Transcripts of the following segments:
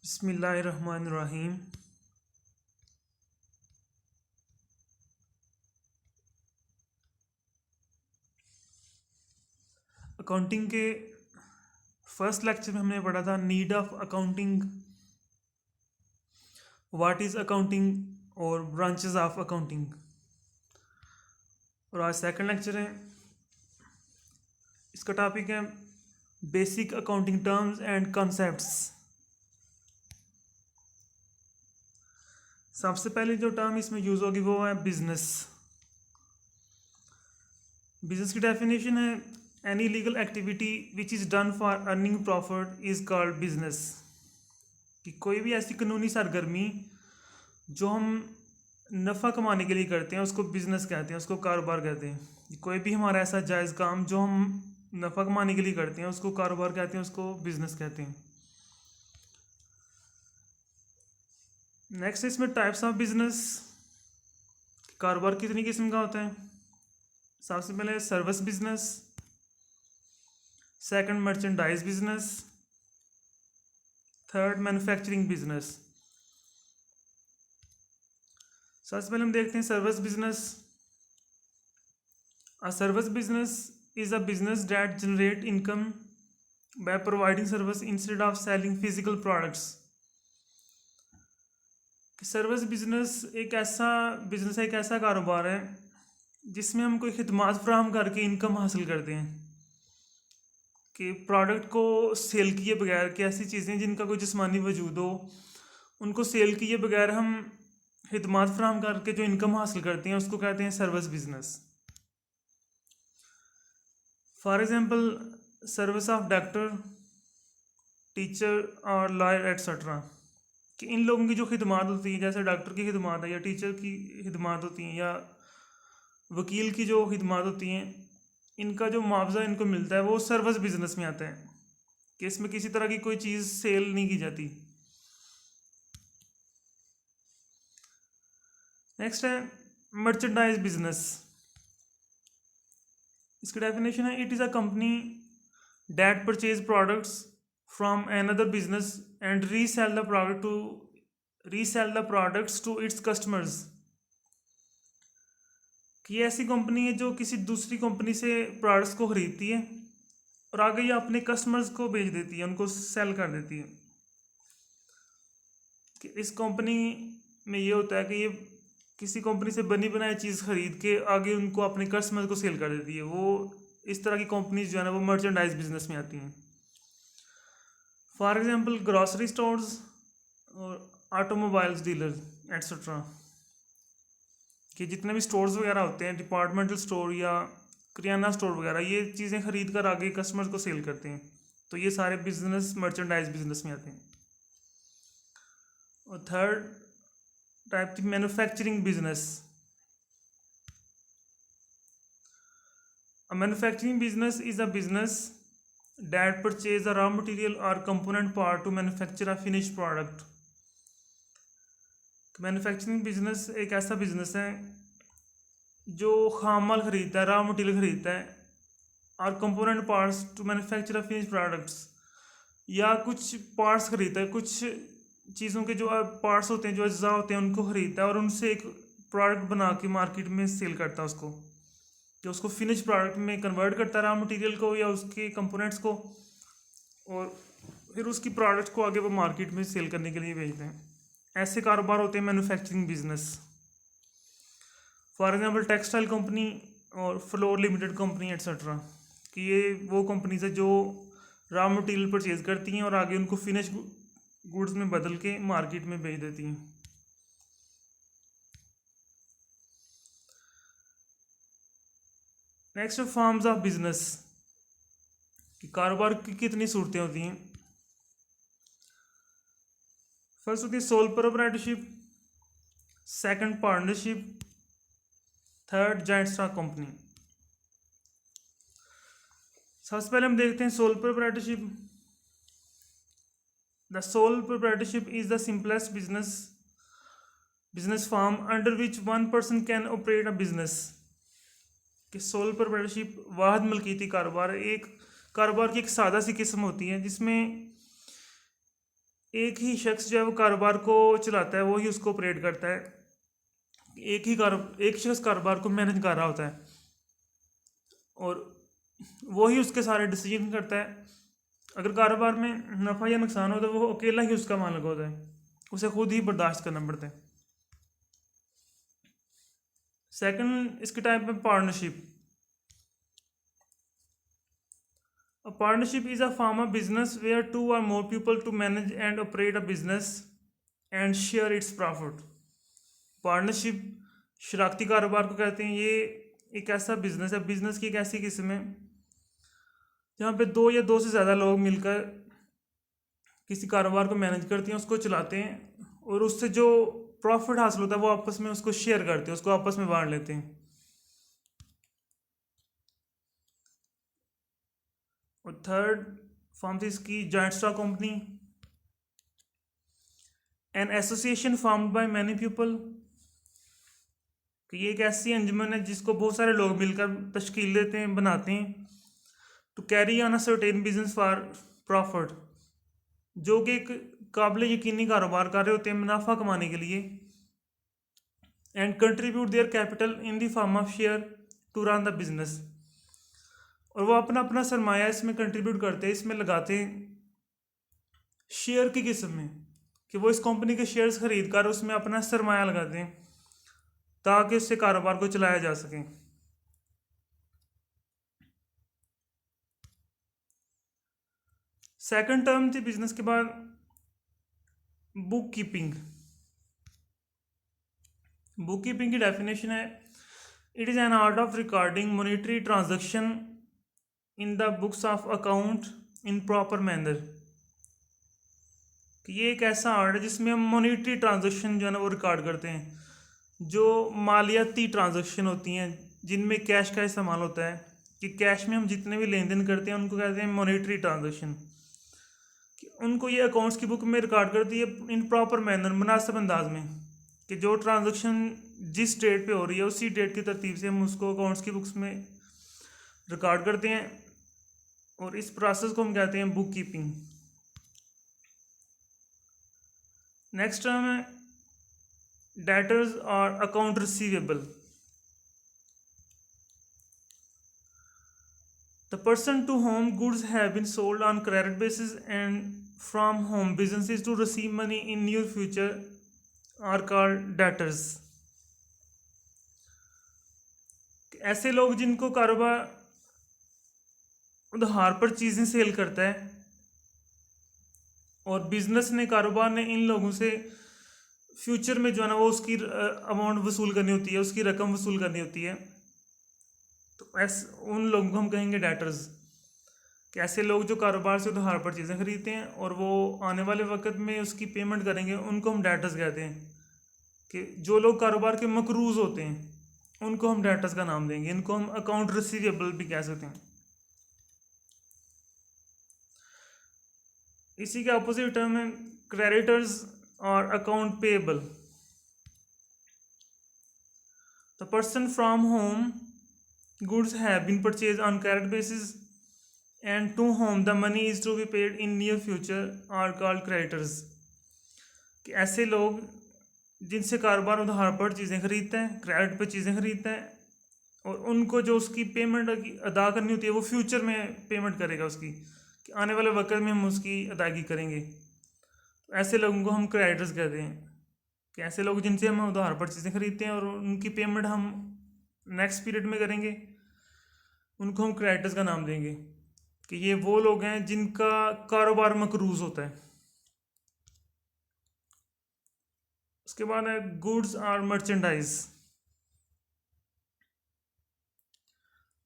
बिस्मिल्लाहिर्रहमानिर्रहीम। अकाउंटिंग के first lecture में हमने पढ़ा था need of accounting, what is accounting और ब्रांचेस ऑफ अकाउंटिंग। और आज सेकंड लेक्चर है, इसका टॉपिक है basic accounting terms and concepts. सबसे पहले जो टर्म इसमें यूज़ होगी वो है बिजनेस। बिजनेस की डेफिनेशन है any legal activity which is done for earning profit is called business. कि कोई भी ऐसी कानूनी सरगर्मी जो हम नफ़ा कमाने के लिए करते हैं उसको बिजनेस कहते हैं, उसको कारोबार कहते हैं। कोई भी हमारा ऐसा जायज़ काम जो हम नफ़ा कमाने के लिए करते हैं उसको कारोबार कहते हैं, उसको बिजनेस कहते हैं। नेक्स्ट इसमें टाइप्स ऑफ बिजनेस। कारोबार कितनी किस्म का होता है? सबसे पहले service business, second merchandise business, third manufacturing business. सबसे पहले हम देखते हैं service business. A service business is a business that generate income by providing service instead of selling physical products. Service business एक ऐसा बिजनेस है, एक ऐसा कारोबार है जिसमें हम कोई खिदमात फ्राहम करके इनकम हासिल करते हैं। कि प्रोडक्ट को सेल किए बगैर, कि ऐसी चीज़ें जिनका कोई जिस्मानी वजूद हो उनको सेल किए बगैर हम खिदमात फ्राहम करके जो इनकम हासिल करते हैं उसको कहते हैं service business. For example service of doctor, teacher और लॉयर एट्सट्रा। कि इन लोगों की जो खिदमात होती हैं, जैसे डॉक्टर की खिदमात है या टीचर की खिदमात होती हैं या वकील की जो खिदमात होती हैं, इनका जो मुआवजा इनको मिलता है वो सर्विस बिजनेस में आता है। कि इसमें किसी तरह की कोई चीज़ सेल नहीं की जाती। नेक्स्ट है मर्चेंडाइज बिजनेस। इसकी डेफिनेशन है it is a company that purchase products from another business and resell the products to its customers। कि ये ऐसी कंपनी है जो किसी दूसरी कंपनी से प्रोडक्ट्स को खरीदती है और आगे ये अपने कस्टमर्स को बेच देती है, उनको सेल कर देती है। कि इस कंपनी में ये होता है कि ये किसी कंपनी से बनी बनाई चीज़ खरीद के आगे उनको अपने कस्टमर को सेल कर देती है। वो इस तरह की कंपनीज जो है ना वो मर्चेंडाइज बिजनेस में आती हैं। फॉर एग्जाम्पल ग्रॉसरी स्टोर्स और ऑटोमोबाइल्स डीलर एट्सट्रा। कि जितने भी स्टोर्स वगैरह होते हैं, डिपार्टमेंटल स्टोर या करियाना स्टोर वगैरह, ये चीज़ें खरीद कर आगे कस्टमर्स को सेल करते हैं। तो ये सारे बिजनेस मर्चेंडाइज बिजनेस में आते हैं। और थर्ड टाइप थी manufacturing business. A manufacturing business is a business that purchase a raw material or component part to manufacture a finished product। Manufacturing business एक ऐसा बिजनेस है जो खाम माल खरीदता है, रॉ मटेरियल खरीदता है और component parts to manufacture a finish products, या कुछ पार्ट्स खरीदता है, कुछ चीज़ों के जो पार्ट्स होते हैं, जो अज्जा होते हैं, उनको खरीदता है और उनसे एक प्रोडक्ट बना के मार्केट में सेल करता है उसको। कि उसको फिनिश प्रोडक्ट में कन्वर्ट करता है रॉ मटेरियल को या उसके कंपोनेंट्स को, और फिर उसकी प्रोडक्ट को आगे वो मार्केट में सेल करने के लिए भेजते हैं। ऐसे कारोबार होते हैं manufacturing business. For example textile company और फ्लोर लिमिटेड कंपनी एट्सट्रा। कि ये वो कंपनीज है जो रॉ मटेरियल परचेज करती हैं और आगे उनको फिनिश गुड्स में बदल के मार्केट में भेज देती हैं। Next forms of business. कि कारोबार की कितनी सूरतें होती हैं? फर्स्ट होती है sole proprietorship, second partnership, third joint stock company. सबसे पहले हम देखते हैं sole proprietorship. The sole proprietorship is the simplest business form under which one person can operate a business. कि सोल प्रोप्राइटरशिप वाहद मलकीती कारोबार, एक कारोबार की एक सादा सी किस्म होती है जिसमें एक ही शख्स जो है वो कारोबार को चलाता है, वो ही उसको ऑपरेट करता है। एक शख्स कारोबार को मैनेज कर रहा होता है और वो ही उसके सारे डिसीजन करता है। अगर कारोबार में नफ़ा या नुकसान हो तो वो अकेला ही उसका मालिक होता है, उसे खुद ही बर्दाश्त करना पड़ता है। सेकंड इसके टाइप में partnership. A partnership is a form of business where two or more people to manage and operate a business and share its profit. Partnership शराकती कारोबार को कहते हैं। ये एक ऐसा बिजनेस है, बिजनेस की एक ऐसी किस्म है जहाँ पे दो या दो से ज़्यादा लोग मिलकर किसी कारोबार को मैनेज करते हैं, उसको चलाते हैं और उससे जो प्रॉफिट हासिल होता है वो आपस में उसको शेयर करते हैं, उसको आपस में बांट लेते हैं। और थर्ड फॉर्म थी इसकी joint stock company, an association formed by many people. कि ये एक ऐसी अंजुमन है जिसको बहुत सारे लोग मिलकर तश्कील देते हैं, बनाते हैं। To carry on a certain business for profit, जो कि एक काबिल यकीनी कारोबार कर रहे होते हैं मुनाफा कमाने के लिए। And contribute their capital in the form of share to run the business, और वो अपना अपना सरमाया इसमें कंट्रीब्यूट करते हैं, इसमें लगाते हैं शेयर की किस्म में, कि वो इस कंपनी के शेयर्स खरीद कर उसमें अपना सरमाया लगाते हैं ताकि उससे कारोबार को चलाया जा सके। सेकंड टर्म थी बिजनेस के बाद बुक कीपिंग। बुक कीपिंग की डेफिनेशन है, it is an art of recording monetary transaction in the books of account in proper manner. कि ये एक ऐसा आर्ट है जिसमें हम मॉनेटरी ट्रांजैक्शन जो है ना वो रिकॉर्ड करते हैं, जो मालियाती ट्रांजैक्शन होती हैं जिनमें कैश का इस्तेमाल होता है। कि कैश में हम जितने भी लेन देन करते हैं उनको कहते हैं मॉनेटरी ट्रांजैक्शन। उनको ये अकाउंट्स की बुक में रिकॉर्ड करती है इन प्रॉपर मैनर, मुनासिब अंदाज में, कि जो ट्रांजैक्शन जिस डेट पे हो रही है उसी डेट की तरतीब से हम उसको अकाउंट्स की बुक्स में रिकॉर्ड करते हैं, और इस प्रोसेस को हम कहते हैं बुक कीपिंग। नेक्स्ट टर्म है डेटर्स और account receivable. The person to whom goods have been sold on credit basis and from whom businesses to receive money in near future are called debtors. ऐसे लोग जिनको कारोबार उधार पर चीज़ें cell करता है और बिजनेस ने, कारोबार ने इन लोगों से फ्यूचर में जो है ना वो उसकी अमाउंट वसूल करनी होती है, उसकी रकम वसूल करनी होती है, तो ऐसे उन लोगों को हम कहेंगे डेटर्स। कि ऐसे लोग जो कारोबार से उधार पर चीज़ें खरीदते हैं और वो आने वाले वक्त में उसकी पेमेंट करेंगे, उनको हम डेटर्स कहते हैं। कि जो लोग कारोबार के मकरूज होते हैं उनको हम डेटर्स का नाम देंगे, इनको हम अकाउंट रिसीवेबल भी कह सकते हैं। इसी के अपोजिट टर्म है क्रेडिटर्स और account payable. The person from home goods have been purchased on credit basis and to whom the money is to be paid in near future are called creditors। कि ऐसे लोग जिनसे कारोबार उधार पर चीज़ें खरीदते हैं, क्रेडिट पर चीज़ें खरीदते हैं, और उनको जो उसकी पेमेंट अदा करनी होती है वो फ्यूचर में पेमेंट करेगा उसकी, कि आने वाले वक्त में हम उसकी अदायगी करेंगे। तो ऐसे लोगों को हम क्रेडिटर्स कहते हैं। कि ऐसे लोग जिनसे हम उधार पर चीज़ें खरीदते हैं और उनकी पेमेंट हम नेक्स्ट पीरियड में करेंगे, उनको हम क्रेडिटर्स का नाम देंगे। कि ये वो लोग हैं जिनका कारोबार मकरूज होता है। उसके बाद है गुड्स और मर्चेंडाइज।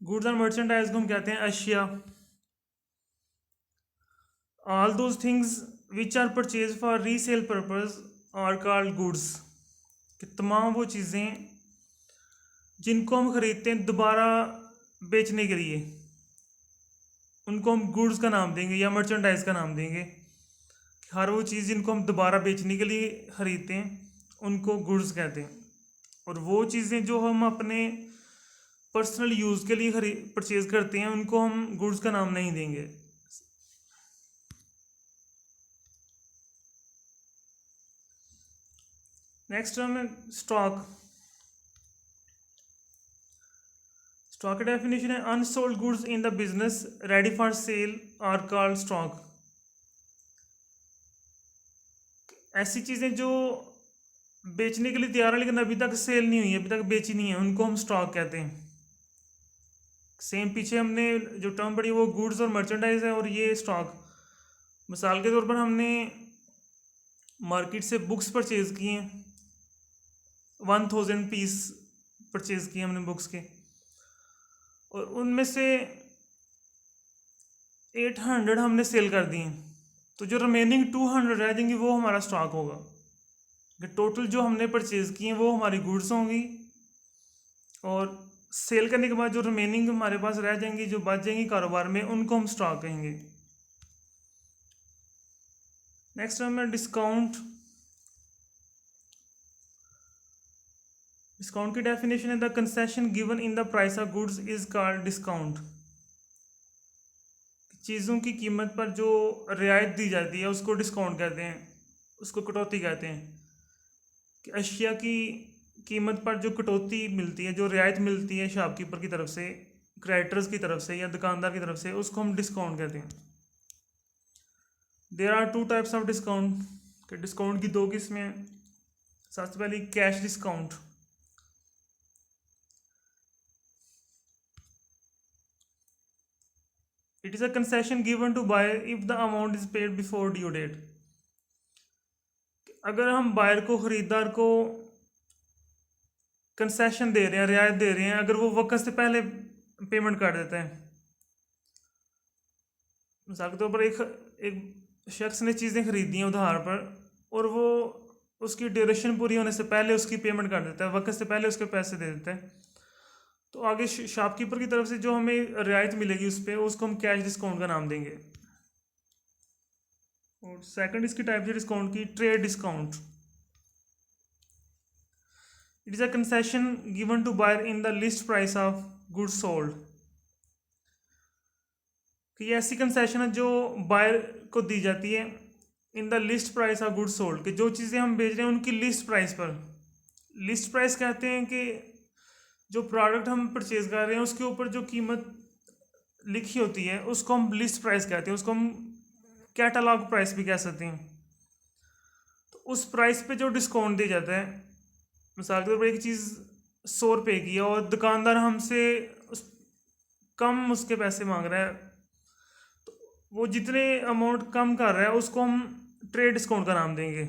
गुड्स और मर्चेंडाइज को हम कहते हैं अशिया। All those things which are purchase for resale purpose are called goods. कि तमाम वो चीज़ें जिनको हम खरीदते हैं दोबारा बेचने के लिए, उनको हम गुड्स का नाम देंगे या मर्चेंडाइज का नाम देंगे। हर वो चीज़ जिनको हम दोबारा बेचने के लिए ख़रीदते हैं उनको गुड्स कहते हैं, और वो चीज़ें जो हम अपने पर्सनल यूज़ के लिए परचेज़ करते हैं उनको हम गुड्स का नाम नहीं देंगे। नेक्स्ट टर्म है स्टॉक। स्टॉक की डेफिनेशन है unsold goods in the business ready for sale are called stock. ऐसी चीज़ें जो बेचने के लिए तैयार है लेकिन अभी तक सेल नहीं हुई है, अभी तक बेची नहीं है, उनको हम स्टॉक कहते हैं। सेम पीछे हमने जो टर्म पढ़ी वो गुड्स और मर्चेंडाइज है, और ये स्टॉक। मिसाल के तौर पर हमने मार्केट से बुक्स परचेज किए हैं, 1000 पीस परचेज किए हमने बुक्स के, और उनमें से 800 हमने सेल कर दिए। तो जो रिमेनिंग 200 रह जाएंगी वो हमारा स्टॉक होगा। टोटल जो हमने परचेज किए वो हमारी गुड्स होंगी, और सेल करने के बाद जो रिमेनिंग हमारे पास रह जाएंगी, जो बच जाएंगी कारोबार में, उनको हम स्टॉक कहेंगे। नेक्स्ट टर्म है डिस्काउंट। डिस्काउंट की डेफिनेशन है the concession given in the price of goods is called discount. चीज़ों की कीमत पर जो रियायत दी जाती है उसको डिस्काउंट कहते हैं, उसको कटौती कहते हैं। कि अशिया की कीमत पर जो कटौती मिलती है, जो रियायत मिलती है शॉपकीपर की तरफ से, क्रेडिटर्स की तरफ से या दुकानदार की तरफ से, उसको हम डिस्काउंट कहते हैं। There are 2 types of discount, कि डिस्काउंट की 2 किस्में हैं। सबसे पहली cash discount. It is a concession given to buyer if the amount is paid before due date. अगर हम बायर को, खरीदार को कंसेशन दे रहे हैं, रियायत दे रहे हैं, अगर वो वक्त से पहले पेमेंट कर देते हैं। मिसाल के तौर पर एक शख्स ने चीज़ें खरीदी हैं उधार पर, और वो उसकी ड्यूरेशन पूरी होने से पहले उसकी पेमेंट कर देता है, वक्त से पहले उसके पैसे दे देता है, तो आगे शॉपकीपर की तरफ से जो हमें रियायत मिलेगी उस पर, उसको हम कैश डिस्काउंट का नाम देंगे। और सेकंड इसकी टाइप है डिस्काउंट की trade discount. It is a concession given to buyer in the list price of goods sold. कि ये ऐसी कंसेशन है जो बायर को दी जाती है इन the list price of goods sold, कि जो चीज़ें हम बेच रहे हैं उनकी लिस्ट प्राइस पर। लिस्ट प्राइस कहते हैं कि जो प्रोडक्ट हम परचेज कर रहे हैं उसके ऊपर जो कीमत लिखी होती है उसको हम लिस्ट प्राइस कहते हैं, उसको हम कैटलॉग प्राइस भी कह सकते हैं। तो उस प्राइस पे जो डिस्काउंट दिया जाता है, मिसाल के तौर पर एक चीज़ 100 रुपये की है और दुकानदार हमसे उस कम उसके पैसे मांग रहा है, तो वो जितने अमाउंट कम कर रहा है उसको हम ट्रेड डिस्काउंट का नाम देंगे।